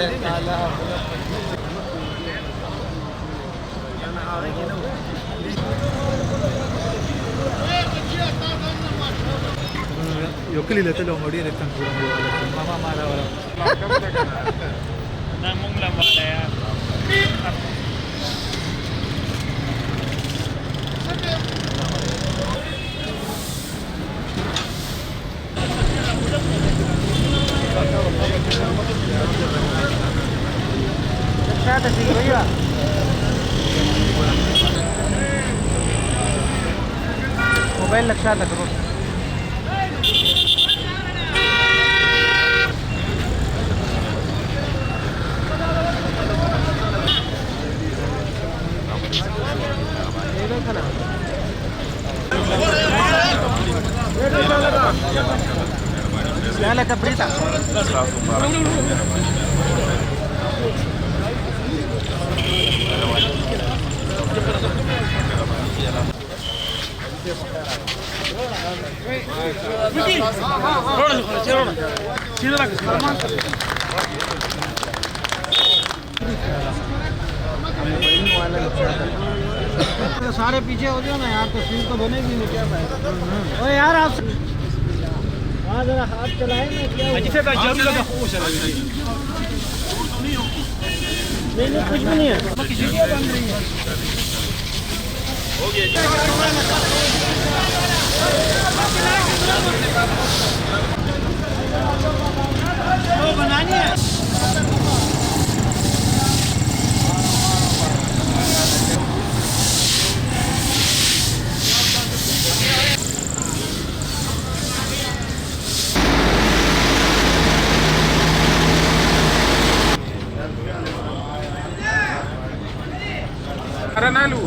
Yo que le te lo morir están curando mamá mala ahora. Namong lang wala yan. Lachata, sige ba yun? Mobile lachata karo. Lala ka prita. सारे पीछे हो जाओ ना यार, तस्वीर तो बनेगी नहीं क्या फायदा। ओ यार आप वहाँ जरा हाथ चलाए ना क्या नहीं नहीं कुछ भी नहीं है। हो गया वो बनानी है। Aranalu.